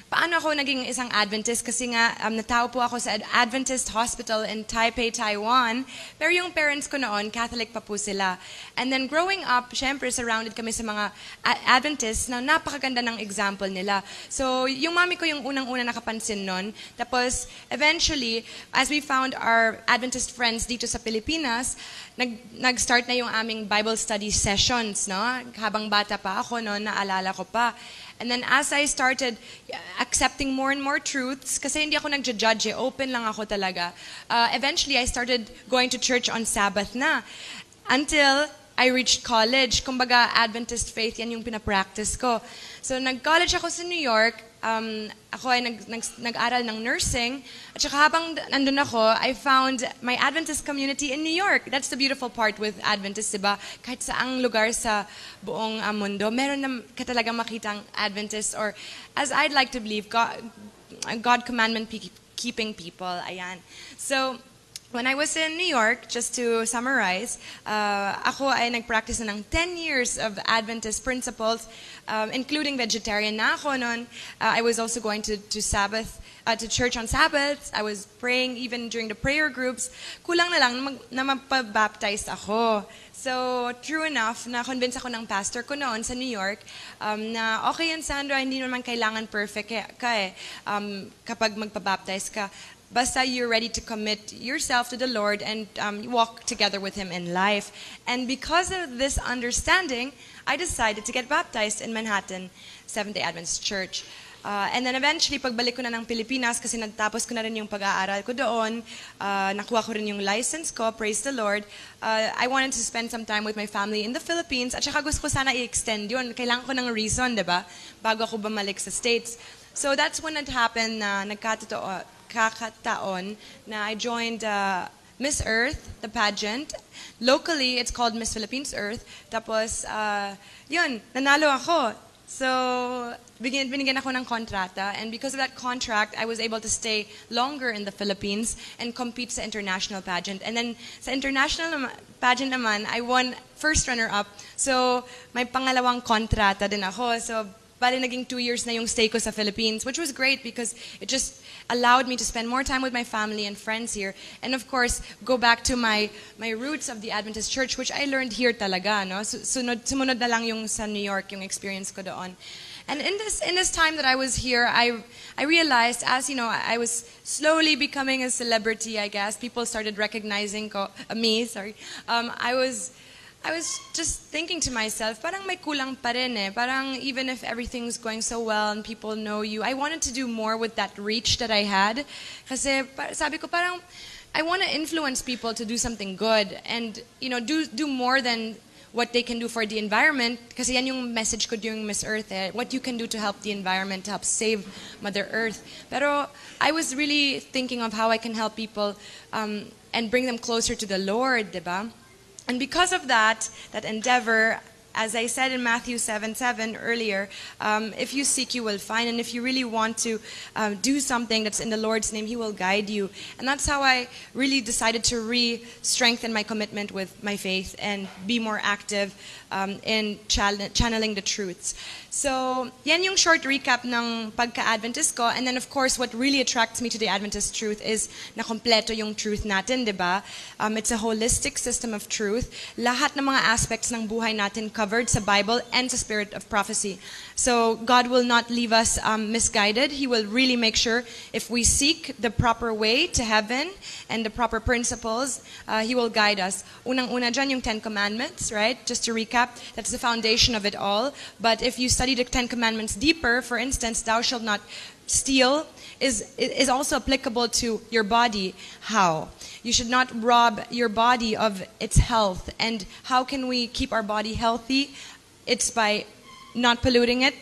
paano ako naging isang Adventist? Kasi nga, natao po ako sa Adventist Hospital in Taipei, Taiwan. Pero yung parents ko noon, Catholic pa po sila. And then growing up, syempre, surrounded kami sa mga Adventists na napakaganda ng example nila. So, yung mami ko yung unang-una nakapansin noon. Tapos, eventually, as we found our Adventist friends dito sa Pilipinas, nag-start na yung aming Bible study sessions, no? Habang bata pa ako noon, naalala ko pa. And then as I started accepting more and more truths, kasi hindi ako nagja-judge, open lang ako talaga. Eventually, I started going to church on Sabbath na. Until I reached college. Kumbaga, Adventist faith, yan yung pinapractice ko. So, nag-college ako sa New York. Ako ay nag-aral ng nursing. At saka habang nandun ako, I found my Adventist community in New York. That's the beautiful part with Adventists, diba? Kahit saang lugar sa buong mundo, meron na talagang makitang Adventist, or as I'd like to believe, God commandment keeping people. Ayan. So, when I was in New York, just to summarize, ako ay nag-practice na ng 10 years of Adventist principles, including vegetarian na ako noon. I was also going to church on Sabbaths. I was praying even during the prayer groups. Kulang na lang na magpa-baptize ako. So, true enough, na-convince ako ng pastor ko noon sa New York na okay yan, Sandra, hindi naman kailangan perfect ka eh, kapag magpa-baptize ka. Basta you're ready to commit yourself to the Lord and walk together with Him in life. And because of this understanding, I decided to get baptized in Manhattan Seventh-day Adventist Church. And then eventually, pagbalik ko na ng Pilipinas, kasi natapos ko na rin yung pag-aaral ko doon, nakuha ko rin yung license ko, praise the Lord, I wanted to spend some time with my family in the Philippines, at saka gusto ko sana i-extend yun. Kailangan ko ng reason, diba? Bago ako bumalik sa States. So that's when it happened na kakataon na I joined Miss Earth, the pageant. Locally, it's called Miss Philippines Earth. Tapos, yun, nanalo ako. So, binigyan ako ng kontrata. And because of that contract, I was able to stay longer in the Philippines and compete sa international pageant. And then, sa international pageant naman, I won first runner-up. So, may pangalawang kontrata din ako. So, bali naging 2 years na yung stay ko sa Philippines, which was great because it just allowed me to spend more time with my family and friends here. And of course, go back to my roots of the Adventist Church, which I learned here talaga. No? Sumunod na lang yung sa New York, yung experience ko doon. And in this time that I was here, I realized, as you know, I was slowly becoming a celebrity, I guess. People started recognizing me. I was just thinking to myself, parang may kulang pa rin eh. Parang even if everything's going so well and people know you, I wanted to do more with that reach that I had. Kasi sabi ko parang, I want to influence people to do something good and, you know, do more than what they can do for the environment. Kasi yan yung message ko during Miss Earth eh. What you can do to help the environment, to help save Mother Earth. Pero I was really thinking of how I can help people and bring them closer to the Lord, diba? And because of that endeavor, as I said in Matthew 7:7 earlier, if you seek, you will find. And if you really want to do something that's in the Lord's name, He will guide you. And that's how I really decided to strengthen my commitment with my faith and be more active in channeling the truths. So, yan yung short recap ng pagka-Adventist ko. And then, of course, what really attracts me to the Adventist truth is na kompleto yung truth natin, di ba? It's a holistic system of truth. Lahat ng mga aspects ng buhay natin covered sa Bible and sa spirit of prophecy. So, God will not leave us misguided. He will really make sure if we seek the proper way to heaven and the proper principles, He will guide us. Unang-una dyan yung 10 Commandments, right? Just to recap, that's the foundation of it all. But if you study the 10 Commandments deeper, for instance, thou shalt not steal is also applicable to your body. How? You should not rob your body of its health. And how can we keep our body healthy? It's by not polluting it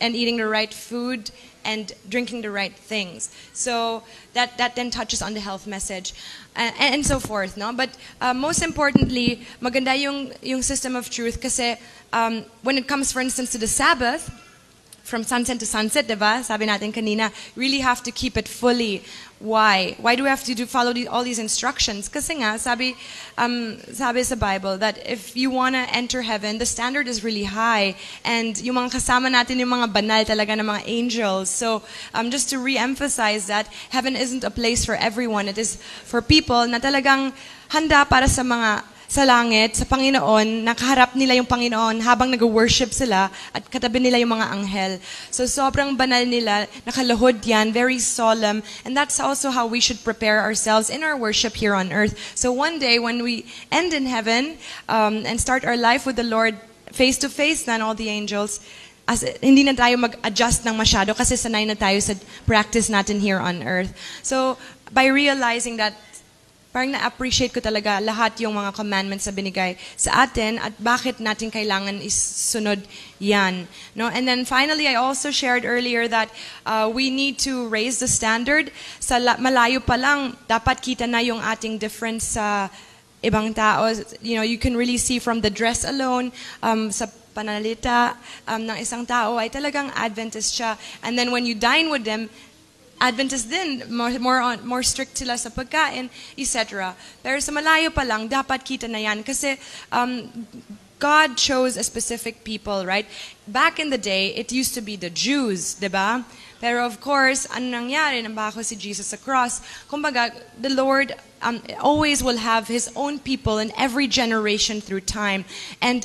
and eating the right food and drinking the right things. So that then touches on the health message and so forth, no? But most importantly, maganda yung system of truth kasi when it comes, for instance, to the Sabbath, from sunset to sunset, diba? Sabi natin kanina, really have to keep it fully. Why? Why do we have to follow all these instructions? Kasi nga, sabi sa Bible that if you want to enter heaven, the standard is really high. And yung mga kasama natin, yung mga banal talaga ng mga angels. So, just to re-emphasize that, heaven isn't a place for everyone. It is for people na talagang handa para sa langit, sa Panginoon, nakaharap nila yung Panginoon habang nag-worship sila at katabi nila yung mga anghel. So sobrang banal nila, nakaluhod yan, very solemn, and that's also how we should prepare ourselves in our worship here on earth. So one day when we end in heaven and start our life with the Lord face to face and all the angels, hindi na tayo mag-adjust ng masyado kasi sanay na tayo sa practice natin here on earth. So by realizing that, parang na-appreciate ko talaga lahat yung mga commandments na binigay sa atin at bakit natin kailangan isunod yan. No? And then finally, I also shared earlier that we need to raise the standard. Sa malayo pa lang, dapat kita na yung ating difference sa ibang tao. You know, you can really see from the dress alone, sa pananalita ng isang tao ay talagang Adventist siya. And then when you dine with them, Adventist din, more strict sila sa pagkain, etc. Pero sa malayo pa lang, dapat kita na yan. Kasi God chose a specific people, right? Back in the day, it used to be the Jews, diba? Pero of course, ano nangyari? Nambako si Jesus sa cross. Kumbaga, the Lord always will have His own people in every generation through time. And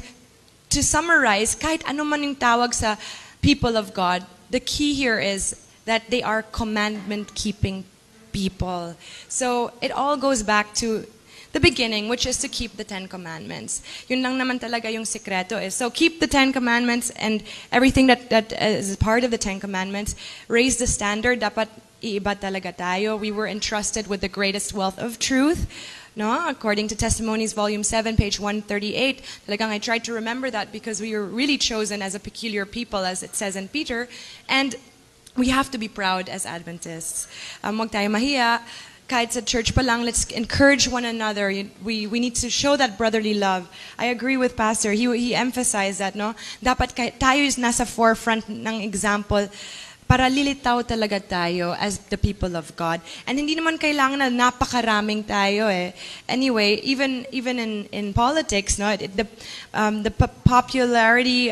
to summarize, kahit ano man yung tawag sa people of God, the key here is that they are commandment-keeping people. So it all goes back to the beginning, which is to keep the 10 Commandments. Yun lang naman talaga yung sekreto is. So keep the 10 Commandments and everything that is part of the 10 Commandments. Raise the standard. Dapat iiba talaga tayo. We were entrusted with the greatest wealth of truth. No? According to Testimonies, Volume 7, page 138. Talagang I tried to remember that because we were really chosen as a peculiar people, as it says in Peter. And we have to be proud as Adventists. Huwag tayo mahiya. Kahit sa church pa lang, let's encourage one another. We need to show that brotherly love. I agree with Pastor. He emphasized that, no? Dapat tayo is nasa forefront ng example para lilitaw talaga tayo as the people of God. And hindi naman kailangan na napakaraming tayo eh. Anyway, even in politics, no, the popularity,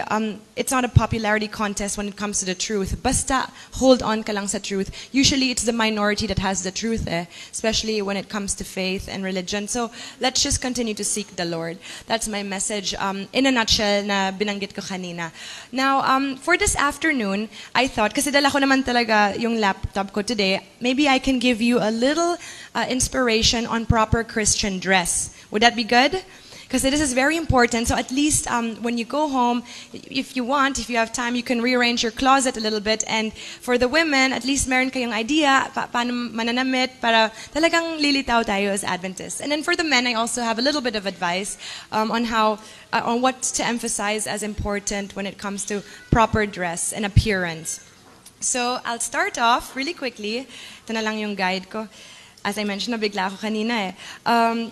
it's not a popularity contest when it comes to the truth. Basta hold on ka lang sa truth. Usually it's the minority that has the truth eh, especially when it comes to faith and religion. So let's just continue to seek the Lord. That's my message in a nutshell na binanggit ko kanina. Now, for this afternoon, I thought, kasi dala ko naman talaga yung laptop ko today, maybe I can give you a little inspiration on proper Christian dress. Would that be good? Because this is very important. So at least when you go home, if you have time, you can rearrange your closet a little bit. And for the women, at least meron kayong idea paano mananamit para talagang lilitaw tayo as Adventists. And then for the men, I also have a little bit of advice on what to emphasize as important when it comes to proper dress and appearance. So I'll start off really quickly. Ito na lang yung guide ko. As I mentioned, nabigla ako kanina eh.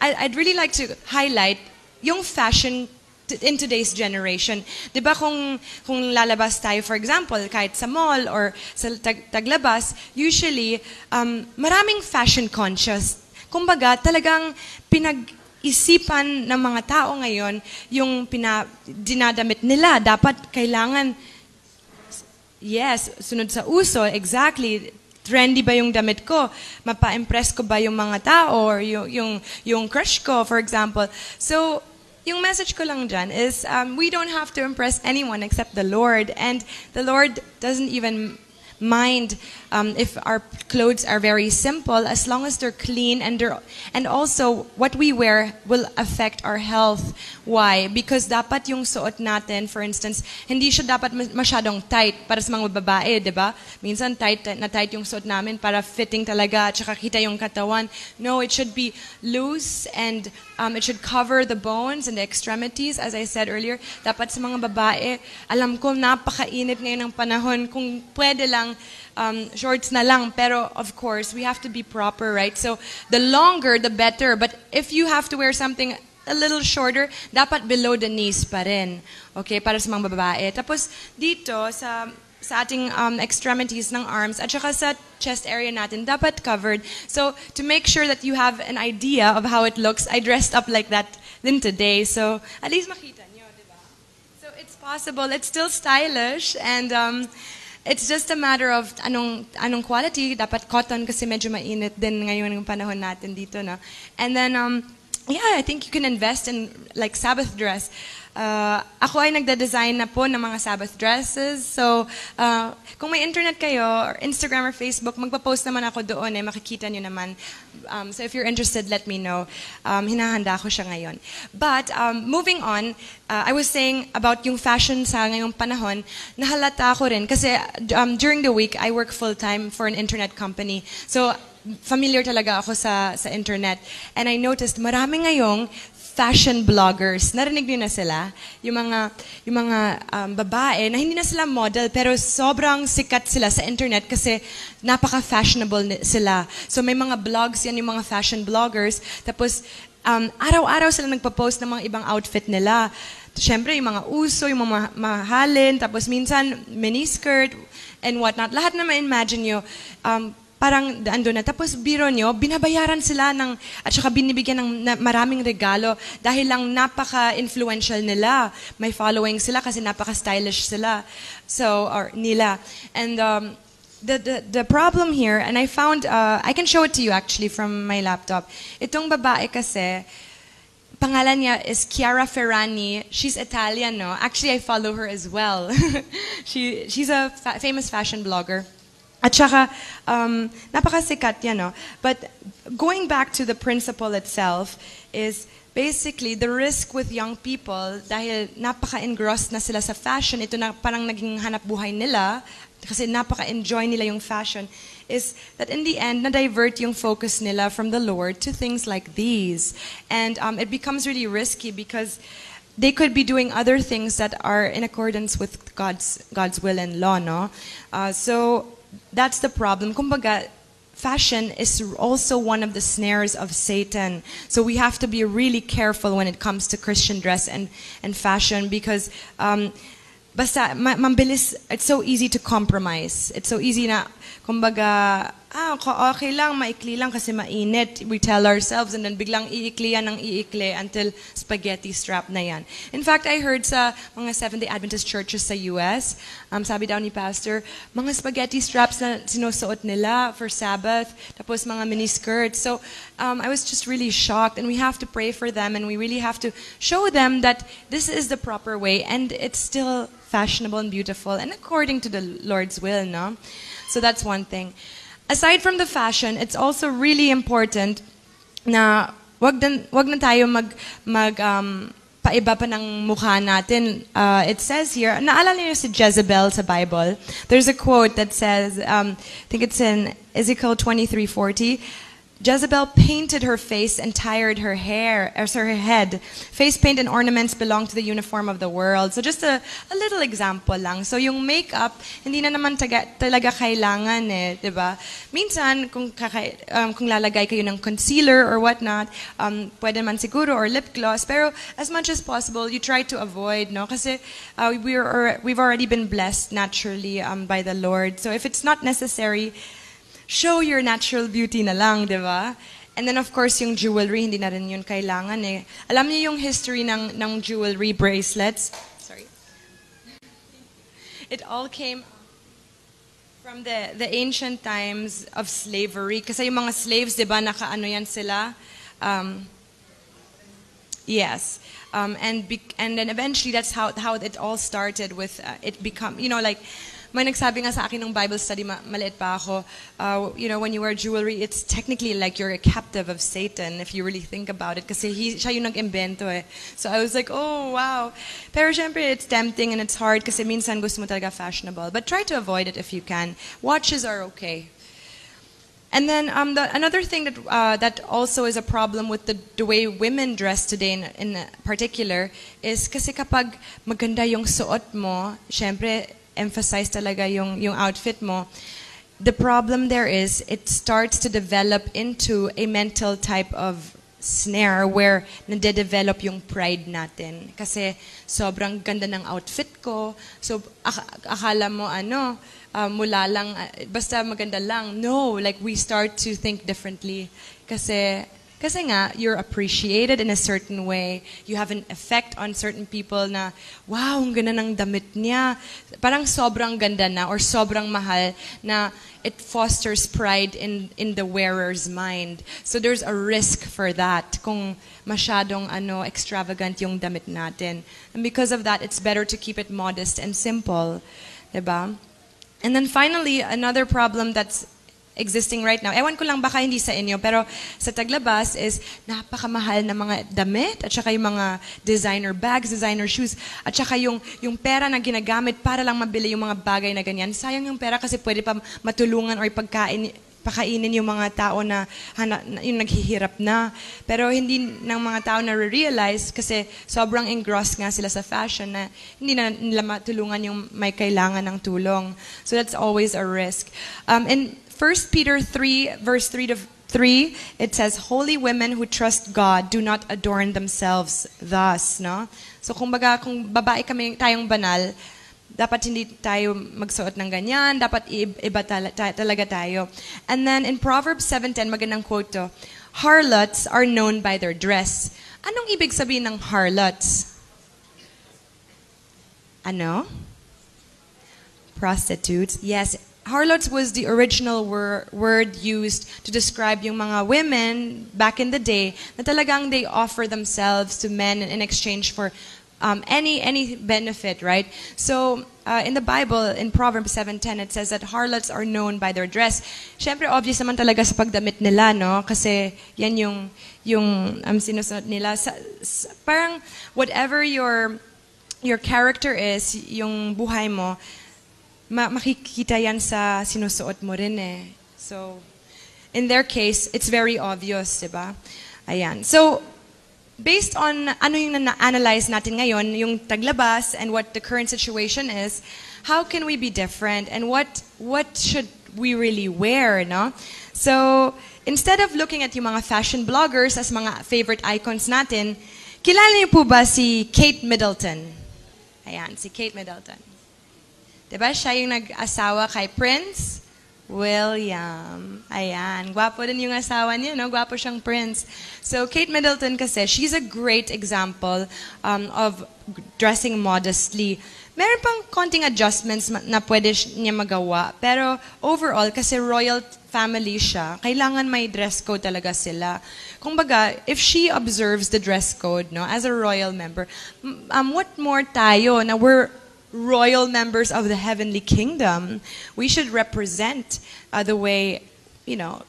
I'd really like to highlight yung fashion in today's generation. Diba kung lalabas tayo, for example, kahit sa mall or sa taglabas, usually, maraming fashion conscious. Kumbaga, talagang pinag-isipan ng mga tao ngayon yung dinadamit nila. Dapat kailangan, yes, sunod sa uso, exactly. Trendy ba yung damit ko? Mapa-impress ko ba yung mga tao or yung crush ko, for example? So, yung message ko lang dyan is we don't have to impress anyone except the Lord. And the Lord doesn't even mind if our clothes are very simple as long as they're clean and also what we wear will affect our health. Why? Because dapat yung suot natin, for instance, hindi siya dapat masyadong tight para sa mga babae, di ba? Minsan tight yung suot namin para fitting talaga at saka kita yung katawan. No, it should be loose and it should cover the bones and the extremities. As I said earlier, dapat sa mga babae, alam ko napakainit ngayon ng panahon, kung pwede lang shorts na lang. Pero of course, we have to be proper, right? So the longer, the better. But if you have to wear something a little shorter, dapat below the knees pa rin. Okay, para sa mga babae. Tapos dito sa sa ating extremities ng arms at saka sa chest area natin dapat covered. So to make sure that you have an idea of how it looks, I dressed up like that din today. So at least makita nyo, diba? So it's possible. It's still stylish and it's just a matter of anong quality. Dapat cotton kasi medyo mainit din ngayon ng panahon natin dito, no? And then yeah, I think you can invest in like Sabbath dress. Ako ay nagda-design na po ng mga Sabbath dresses. So, kung may internet kayo, or Instagram or Facebook, magpa-post naman ako doon, makikita nyo naman. So if you're interested, let me know. Hinahanda ko siya ngayon. But, moving on, I was saying about yung fashion sa ngayong panahon, nahalata ko rin. Kasi during the week, I work full-time for an internet company. So, familiar talaga ako sa internet. And I noticed, marami ngayong fashion bloggers. Narinig niyo na sila? Yung mga babae na hindi na sila model pero sobrang sikat sila sa internet kasi napaka-fashionable sila. So may mga blogs yan, yung mga fashion bloggers. Tapos araw-araw sila nagpa-post ng mga ibang outfit nila. Siyempre, yung mga uso, yung mga mahalin, tapos minsan miniskirt and whatnot. Lahat na ma-imagine nyo, parang ando na. Tapos biro nyo, binabayaran sila at saka binibigyan ng maraming regalo dahil lang napaka-influential nila. May following sila kasi napaka-stylish sila. So, or nila. And the problem here, and I found, I can show it to you actually from my laptop. Itong babae kasi, pangalan niya is Chiara Ferragni. She's Italian, no? Actually, I follow her as well. She's a famous fashion blogger. At saka, napakasikat yan, no? But going back to the principle itself is basically the risk with young people dahil napaka-engrossed na sila sa fashion, ito na parang naging hanap buhay nila kasi napaka-enjoy nila yung fashion, is that in the end, na-divert yung focus nila from the Lord to things like these. And it becomes really risky because they could be doing other things that are in accordance with God's will and law, no? So that's the problem. Kumbaga, fashion is also one of the snares of Satan. So we have to be really careful when it comes to Christian dress and fashion because basta mambilis, it's so easy to compromise. It's so easy na, kumbaga, okay lang, maikli lang kasi mainit. We tell ourselves and then biglang iikli yan ng iikli until spaghetti strap na yan. In fact, I heard sa mga Seventh-day Adventist churches sa US, sabi daw ni Pastor, mga spaghetti straps na sinusuot nila for Sabbath, tapos mga miniskirts. So I was just really shocked and we have to pray for them and we really have to show them that this is the proper way and it's still fashionable and beautiful and according to the Lord's will, no? So that's one thing. Aside from the fashion, it's also really important na wag na tayo paiba pa ng mukha natin. It says here, naalala niyo si Jezebel sa Bible? There's a quote that says, I think it's in Ezekiel 23:40, Jezebel painted her face and tired her hair, or her head. Face paint and ornaments belong to the uniform of the world. So just a little example lang. So yung makeup, hindi na naman talaga kailangan diba? Minsan, kung lalagay kayo ng concealer or whatnot, pwede man siguro, or lip gloss. Pero as much as possible, you try to avoid, no? Kasi we've already been blessed naturally by the Lord. So if it's not necessary, show your natural beauty na lang, di ba? And then of course, yung jewelry, hindi na rin yun kailangan eh. Alam niyo yung history ng jewelry bracelets? Sorry. It all came from the ancient times of slavery. Kasi yung mga slaves, di ba, nakaano yan sila? Yes. And then eventually, that's how it all started with it become, you know, like, may nagsabi nga sa akin ng Bible study, maliit pa ako, you know, when you wear jewelry, it's technically like you're a captive of Satan if you really think about it. Kasi siya yung nag-invento eh. So I was like, oh, wow. Pero syempre, it's tempting and it's hard kasi minsan gusto mo talaga fashionable. But try to avoid it if you can. Watches are okay. And then another thing that also is a problem with the way women dress today in particular is kasi kapag maganda yung suot mo, syempre, emphasize talaga yung outfit mo. The problem there is it starts to develop into a mental type of snare where nade-develop yung pride natin. Kasi sobrang ganda ng outfit ko. So, akala mo mula lang, basta maganda lang. No, like we start to think differently. Kasi nga, you're appreciated in a certain way. You have an effect on certain people na, wow, ang ganda ng damit niya. Parang sobrang ganda na or sobrang mahal na it fosters pride in the wearer's mind. So there's a risk for that kung masyadong extravagant yung damit natin. And because of that, it's better to keep it modest and simple. Diba? And then finally, another problem that's existing right now. Ewan ko lang baka hindi sa inyo, pero sa Taglabas is napakamahal na mga damit at saka yung mga designer bags, designer shoes, at saka yung pera na ginagamit para lang mabili yung mga bagay na ganyan. Sayang yung pera kasi pwede pa matulungan or pakainin yung mga tao na yung naghihirap na. Pero hindi ng mga tao na realize kasi sobrang engrossed nga sila sa fashion na hindi na nila matulungan yung may kailangan ng tulong. So that's always a risk. And 1 Peter 3, verse 3 to 3, it says, "Holy women who trust God do not adorn themselves thus." No? So kung babae tayong banal, dapat hindi tayo magsuot ng ganyan, dapat iba talaga tayo. And then in Proverbs 7:10, magandang quote to, "Harlots are known by their dress." Anong ibig sabihin ng harlots? Prostitutes. Yes. Harlots was the original word used to describe yung mga women back in the day na talagang they offer themselves to men in exchange for any benefit, right? So in the Bible, in Proverbs 7:10, it says that harlots are known by their dress. Siyempre, obvious naman talaga sa pagdamit nila, no? Kasi yan yung sinusunod nila. Parang whatever your character is, yung buhay mo, makikita yan sa sinusuot mo rin eh. So, in their case, it's very obvious, diba? Ayan. So, based on ano yung na-analyze natin ngayon, yung Taglabas and what the current situation is, how can we be different and what should we really wear, no? So, instead of looking at yung mga fashion bloggers as mga favorite icons natin, kilala niyo po ba si Kate Middleton? Ayan, si Kate Middleton. Diba? Siya yung nag-asawa kay Prince William. Ayan. Gwapo din yung asawa niya, no? Gwapo siyang prince. So, Kate Middleton kasi, she's a great example of dressing modestly. Meron pang konting adjustments na pwede niya magawa. Pero overall, kasi royal family siya, kailangan may dress code talaga sila. Kumbaga, if she observes the dress code, no, as a royal member, what more tayo na we're royal members of the heavenly kingdom, we should represent the way,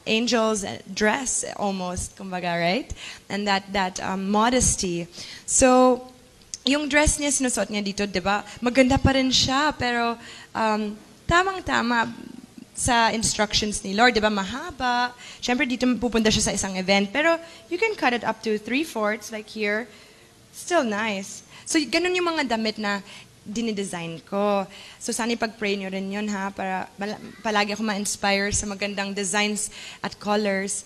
angels dress almost, kumbaga, right? And that modesty. So, yung dress niya, sinusuot niya dito, di ba? Maganda pa rin siya, pero tamang-tama sa instructions ni Lord, di ba? Mahaba. Siyempre, dito pupunta siya sa isang event, pero you can cut it up to 3/4, like here. Still nice. So, ganun yung mga damit na dinidesign ko. So sana ipag-pray nyo rin yun ha, para palagi ako ma-inspire sa magandang designs at colors.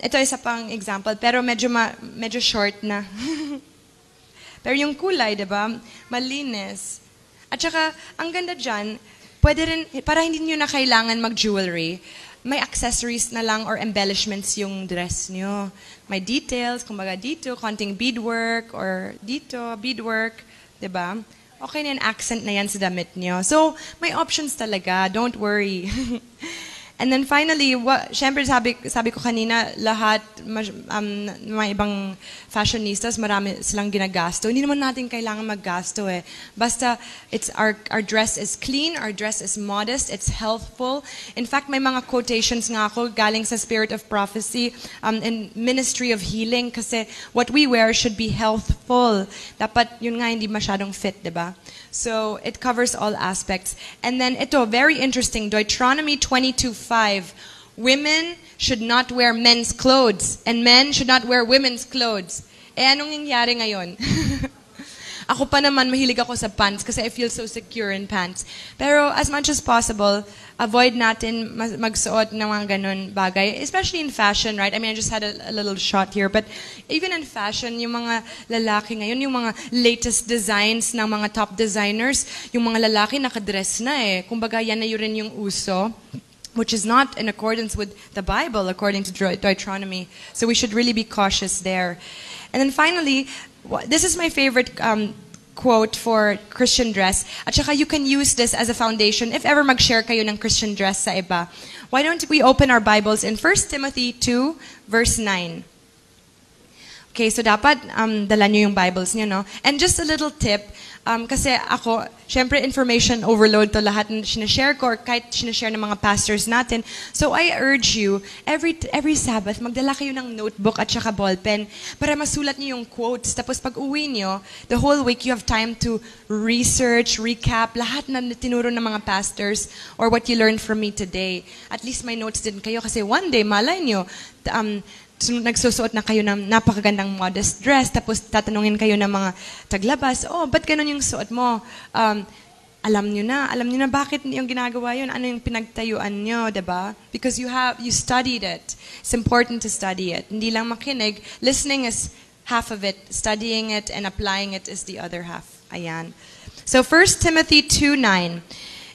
Ito isa pang example, pero medyo short na. Pero yung kulay, diba? Malinis. At saka, ang ganda dyan, pwede rin, para hindi nyo na kailangan mag-jewelry, may accessories na lang or embellishments yung dress nyo. May details, kumbaga dito, konting beadwork, or dito, beadwork, diba? Okay na yung accent na yan sa damit nyo. So, may options talaga. Don't worry. And then finally, syempre sabi ko kanina, lahat, mga ibang fashionistas, marami silang ginagasto. Hindi naman natin kailangan maggasto eh. Basta, our dress is clean, our dress is modest, it's healthful. In fact, may mga quotations nga ako galing sa Spirit of Prophecy and Ministry of Healing kasi what we wear should be healthful. Dapat, yun nga, hindi masyadong fit, diba? So, it covers all aspects. And then, ito, very interesting, Deuteronomy 22:5. Women should not wear men's clothes, and men should not wear women's clothes. Eh, anong nangyari ngayon? Ako pa naman, mahilig ako sa pants kasi I feel so secure in pants. Pero as much as possible, avoid natin magsuot ng mga ganun bagay. Especially in fashion, right? I mean, I just had a little shot here. But even in fashion, yung mga lalaki ngayon, yung mga latest designs ng mga top designers, yung mga lalaki nakadress na eh. Kumbaga, yan na yun rin yung uso, which is not in accordance with the Bible, according to Deuteronomy. So we should really be cautious there. And then finally, this is my favorite quote for Christian dress. At saka you can use this as a foundation if ever mag-share kayo ng Christian dress sa iba. Why don't we open our Bibles in 1 Timothy 2, verse 9. Okay, so dapat dala nyo yung Bibles nyo, no? And just a little tip, kasi ako, syempre information overload to lahat na sinashare ko or kahit sinashare ng mga pastors natin. So I urge you, every Sabbath, magdala kayo ng notebook at saka ballpen para masulat niyo yung quotes. Tapos pag uwi nyo, the whole week you have time to research, recap, lahat na tinuro ng mga pastors or what you learned from me today. At least may notes din kayo kasi one day, malay nyo, nagsusuot na kayo ng napakagandang modest dress, tapos tatanungin kayo ng mga taglabas, ba't ganun yung suot mo? Alam nyo na bakit yung ginagawa yun, ano yung pinagtayuan nyo, diba? Because you studied it. It's important to study it. Hindi lang makinig. Listening is half of it. Studying it and applying it is the other half. Ayan. So 1 Timothy 2:9.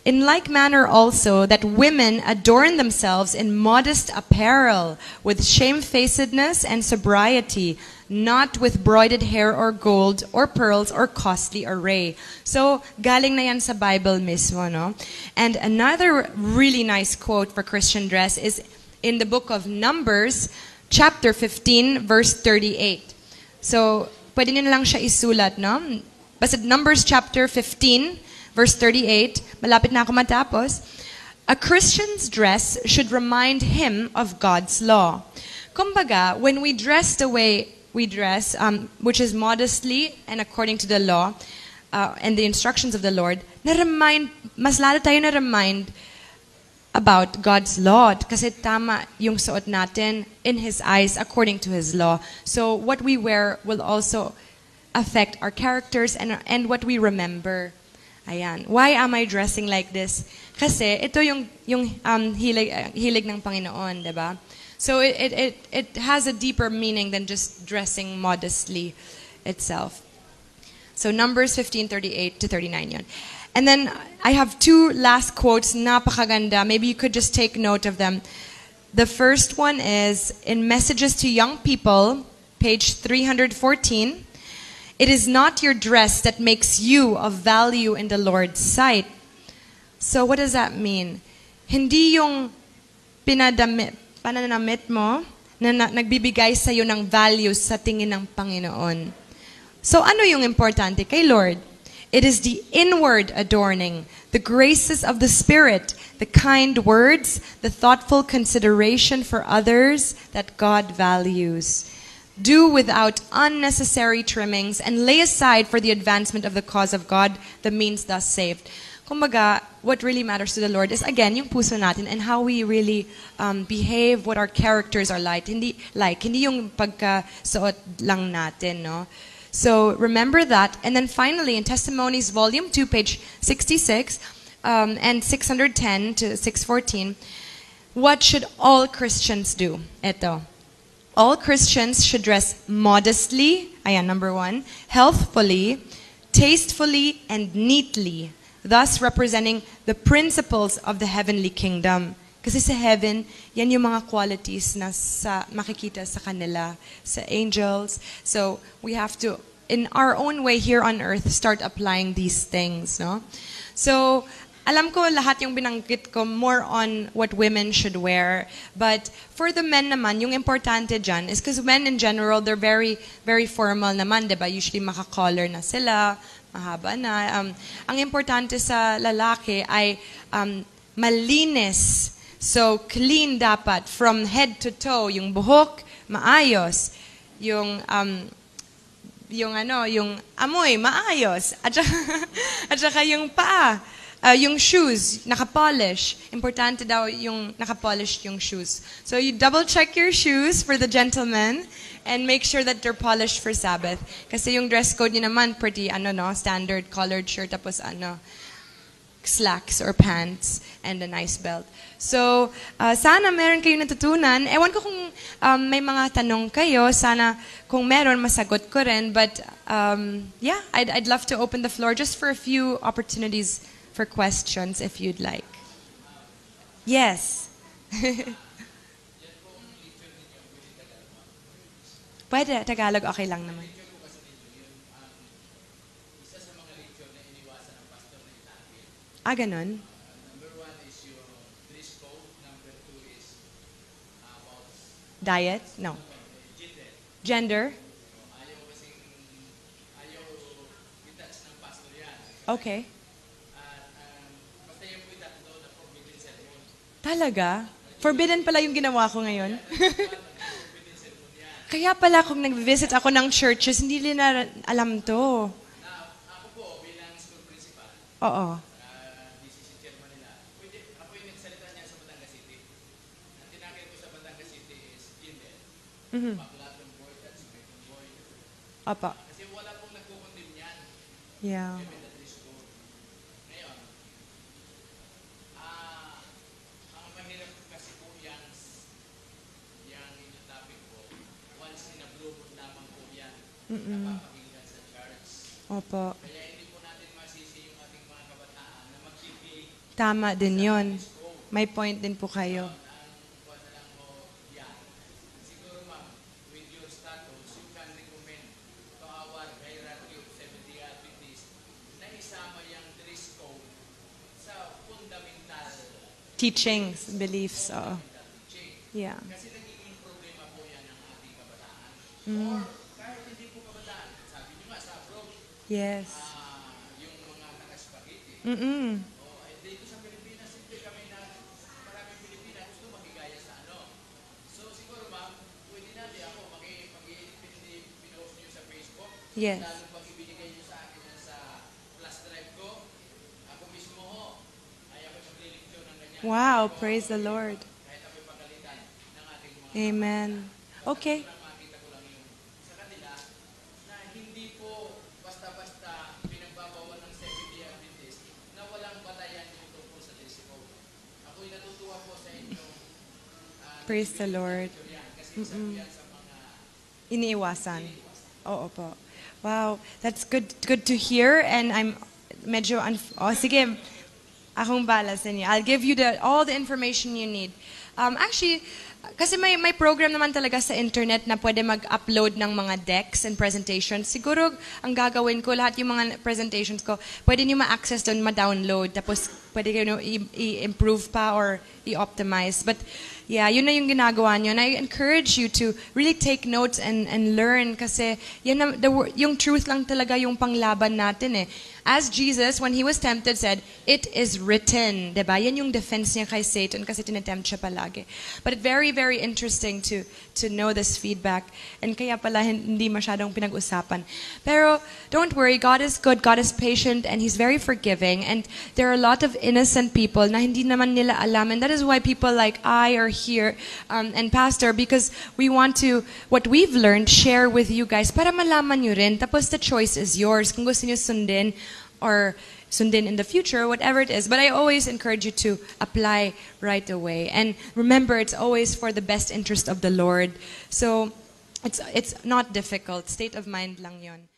In like manner also, that women adorn themselves in modest apparel, with shamefacedness and sobriety, not with broided hair or gold or pearls or costly array. So, galing na yan sa Bible mismo, no? And another really nice quote for Christian dress is in the book of Numbers, chapter 15, verse 38. So, pwede nyo na lang siya isulat, no? Basta Numbers chapter 15, verse 38, malapit na ako matapos. A Christian's dress should remind him of God's law. Kumbaga, when we dress the way we dress, which is modestly and according to the law and the instructions of the Lord, mas lalo tayo na-remind about God's law. Kasi tama yung suot natin in His eyes according to His law. So what we wear will also affect our characters and what we remember. Ayan. Why am I dressing like this? Kasi ito yung hilig ng Panginoon, 'di ba? So it has a deeper meaning than just dressing modestly itself. So Numbers 15:38 to 39 yun. And then I have two last quotes, napakaganda. Maybe you could just take note of them. The first one is in Messages to Young People, page 314. It is not your dress that makes you of value in the Lord's sight. So what does that mean? Hindi yung pananamit mo na nagbibigay sa iyo ng value sa tingin ng Panginoon. So ano yung importante kay Lord? It is the inward adorning, the graces of the Spirit, the kind words, the thoughtful consideration for others that God values. Do without unnecessary trimmings and lay aside for the advancement of the cause of God the means thus saved. Kumbaga, what really matters to the Lord is, again, yung puso natin and how we really behave, what our characters are like. Hindi yung pagkasuot lang natin, no? So, remember that. And then finally, in Testimonies, Volume 2, page 66, and 610 to 614, what should all Christians do? Ito. All Christians should dress modestly, ayan, number 1, healthfully, tastefully, and neatly, thus representing the principles of the heavenly kingdom. Kasi sa heaven, yan yung mga qualities na makikita sa kanila, sa angels. So we have to, in our own way here on earth, start applying these things, no? So, alam ko lahat yung binanggit ko more on what women should wear. But for the men naman, yung importante dyan is because men in general, they're very, very formal naman, diba? Usually maka-collar na sila, mahaba na. Ang importante sa lalaki ay malinis. So, clean dapat. From head to toe. Yung buhok, maayos. Yung amoy, maayos. At saka yung paa. Yung shoes, nakapolish. Importante daw yung nakapolish yung shoes. So you double check your shoes for the gentlemen and make sure that they're polished for Sabbath. Kasi yung dress code niyo naman, pretty, standard collared shirt, tapos slacks or pants and a nice belt. So, sana meron kayong natutunan. Ewan ko kung may mga tanong kayo. Sana kung meron, masagot ko rin. But, yeah, I'd love to open the floor just for a few opportunities for questions if you'd like. Yes. Pwede, Tagalog, okay lang naman. Ganon. Diet? No. Gender? Okay. Talaga? Forbidden pala yung ginawa ko ngayon. Kaya pala kung nag-visit ako ng churches, hindi nila alam to. Oo. Mm-hmm. Apa. Yeah. Mm-mm. Opo. Tama din yun. May point din po kayo. Teachings, beliefs, oo. Yeah. Mm. Yes. Mm-mm. Yes. Wow, praise the Lord. Amen. Okay. Praise the Lord. Mm-mm. Iniiwasan. Oo po. Wow, that's good to hear, and I'm medyo sige, akong bala sa inyo. I'll give you all the information you need. Actually, kasi may program naman talaga sa internet na pwede mag-upload ng mga decks and presentations. Siguro, ang gagawin ko, lahat yung mga presentations ko, pwede niyo ma-access doon, ma-download, tapos pwede kayo i-improve pa or i-optimize. But yeah, yun na yung ginagawa niyo. And I encourage you to really take notes and learn kasi yan yung truth lang talaga yung panglaban natin eh. As Jesus, when he was tempted, said, "It is written." Diba? Yan yung defense niya kay Satan kasi tinetempt siya palagi. But very, very interesting to know this feedback. And kaya pala hindi masyadong pinag-usapan. Pero don't worry, God is good, God is patient, and He's very forgiving. And there are a lot of innocent people na hindi naman nila alam. And that is why people like I are here and Pastor, because we want to, what we've learned, share with you guys para malaman nyo rin. Tapos the choice is yours. Kung gusto nyo sundin, or sundin in the future, whatever it is. But I always encourage you to apply right away. And remember, it's always for the best interest of the Lord. So it's not difficult. State of mind lang yon.